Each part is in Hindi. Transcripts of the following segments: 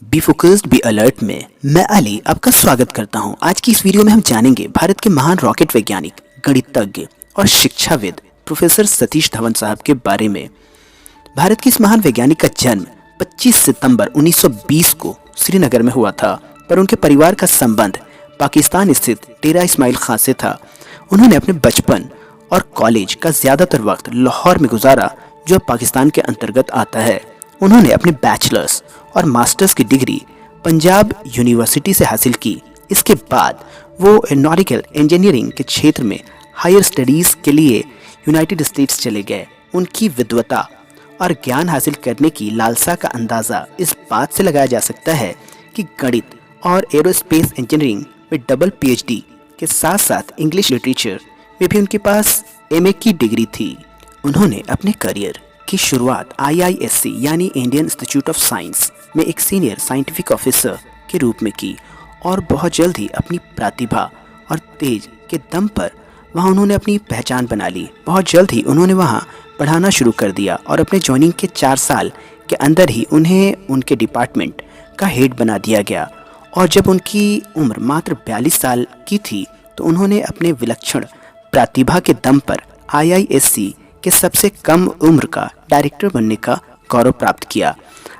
बी फोकस्ड बी अलर्ट में मैं अली आपका स्वागत करता हूं। आज की इस वीडियो में हम जानेंगे भारत के महान रॉकेट वैज्ञानिक, गणितज्ञ और शिक्षाविद प्रोफेसर सतीश धवन साहब के बारे में। भारत के इस महान वैज्ञानिक का जन्म 25 सितंबर 1920 को श्रीनगर में हुआ था, पर उनके परिवार का संबंध पाकिस्तान स्थित डेरा इस्माइल खां से था। उन्होंने अपने बचपन और कॉलेज का ज़्यादातर वक्त लाहौर में गुजारा, जो पाकिस्तान के अंतर्गत आता है। उन्होंने अपने बैचलर्स और मास्टर्स की डिग्री पंजाब यूनिवर्सिटी से हासिल की। इसके बाद वो एरोनॉटिकल इंजीनियरिंग के क्षेत्र में हायर स्टडीज़ के लिए यूनाइटेड स्टेट्स चले गए। उनकी विद्वता और ज्ञान हासिल करने की लालसा का अंदाज़ा इस बात से लगाया जा सकता है कि गणित और एरोस्पेस इंजीनियरिंग में डबल पीएचडी के साथ साथ इंग्लिश लिटरेचर में भी उनके पास एमए की डिग्री थी। उन्होंने अपने करियर की शुरुआत IISc यानी इंडियन इंस्टीट्यूट ऑफ साइंस में एक सीनियर साइंटिफिक ऑफिसर के रूप में की और बहुत जल्द ही अपनी प्रतिभा और तेज के दम पर वहां उन्होंने अपनी पहचान बना ली। बहुत जल्द ही उन्होंने वहां पढ़ाना शुरू कर दिया और अपने ज्वाइनिंग के 4 साल के अंदर ही उन्हें उनके डिपार्टमेंट का हेड बना दिया गया। और जब उनकी उम्र मात्र 42 साल की थी तो उन्होंने अपने विलक्षण प्रतिभा के दम पर IISc के सबसे कम उम्र का डायरेक्टर बनने का गौरव प्राप्त किया।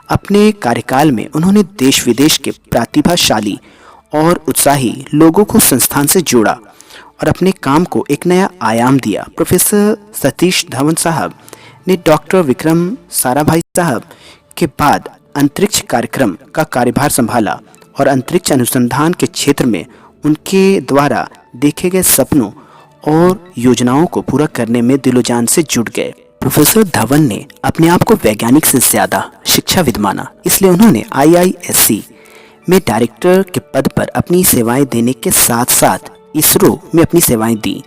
अपने कार्यकाल में उन्होंने देश विदेश के प्रतिभाशाली और उत्साही लोगों को संस्थान से जोड़ा और अपने काम को एक नया आयाम दिया। प्रोफेसर सतीश धवन साहब ने डॉक्टर विक्रम साराभाई साहब के बाद अंतरिक्ष कार्यक्रम का कार्यभार संभाला और अंतरिक्ष अनुसंधान के क्षेत्र में उनके द्वारा देखे गए सपनों और योजनाओं को पूरा करने में दिलोजान से जुट गए। प्रोफेसर धवन ने अपने आप को वैज्ञानिक से ज़्यादा शिक्षाविद माना, इसलिए उन्होंने IISc में डायरेक्टर के पद पर अपनी सेवाएं देने के साथ साथ इसरो में अपनी सेवाएं दी।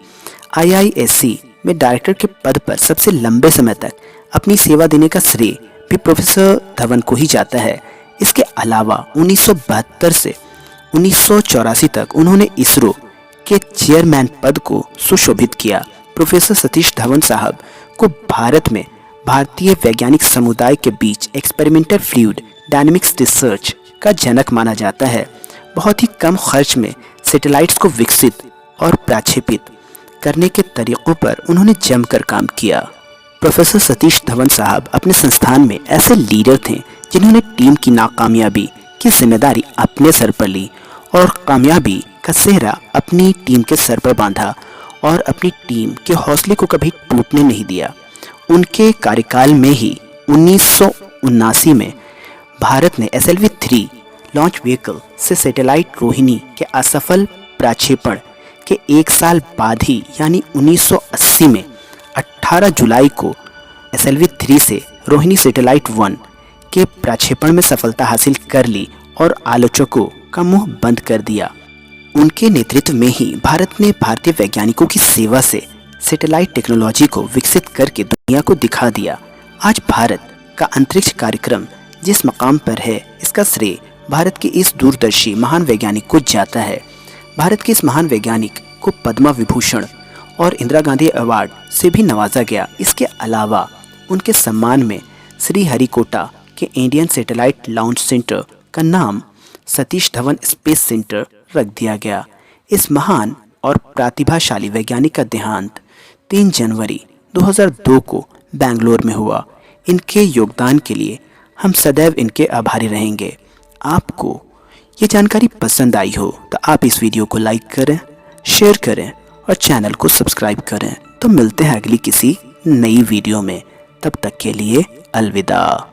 IISc में डायरेक्टर के पद पर सबसे लंबे समय तक अपनी सेवा देने का श्रेय भी प्रोफेसर धवन को ही जाता है। इसके अलावा 1972 से 1984 तक उन्होंने इसरो के चेयरमैन पद को सुशोभित किया। प्रोफेसर सतीश धवन साहब को भारत में भारतीय वैज्ञानिक समुदाय के बीच एक्सपेरिमेंटल फ्लूइड डायनेमिक्स रिसर्च का जनक माना जाता है। बहुत ही कम खर्च में सैटेलाइट्स को विकसित और प्रक्षेपित करने के तरीकों पर उन्होंने जमकर काम किया। प्रोफेसर सतीश धवन साहब अपने संस्थान में ऐसे लीडर थे जिन्होंने टीम की नाकामयाबी की जिम्मेदारी अपने सर पर ली और कामयाबी का सेहरा अपनी टीम के सर पर बांधा और अपनी टीम के हौसले को कभी टूटने नहीं दिया। उनके कार्यकाल में ही 1979 में भारत ने SLV-3 लॉन्च व्हीकल से सैटेलाइट रोहिणी के असफल प्रक्षेपण के 1 साल बाद ही यानी 1980 में 18 जुलाई को SLV-3 से रोहिणी सैटेलाइट 1 के प्रक्षेपण में सफलता हासिल कर ली और आलोचकों का मुंह बंद कर दिया। उनके नेतृत्व में ही भारत ने भारतीय वैज्ञानिकों की सेवा से सैटेलाइट टेक्नोलॉजी को विकसित करके दुनिया को दिखा दिया। आज भारत का अंतरिक्ष कार्यक्रम जिस मकाम पर है, इसका श्रेय भारत के इस दूरदर्शी महान वैज्ञानिक को जाता है। भारत के इस महान वैज्ञानिक को पद्म विभूषण और इंदिरा गांधी अवार्ड से भी नवाजा गया। इसके अलावा उनके सम्मान में श्रीहरिकोटा के इंडियन सैटेलाइट लॉन्च सेंटर का नाम सतीश धवन स्पेस सेंटर रख दिया गया। इस महान और प्रतिभाशाली वैज्ञानिक का देहांत 3 जनवरी 2002 को बेंगलोर में हुआ। इनके योगदान के लिए हम सदैव इनके आभारी रहेंगे। आपको ये जानकारी पसंद आई हो तो आप इस वीडियो को लाइक करें, शेयर करें और चैनल को सब्सक्राइब करें। तो मिलते हैं अगली किसी नई वीडियो में। तब तक के लिए अलविदा।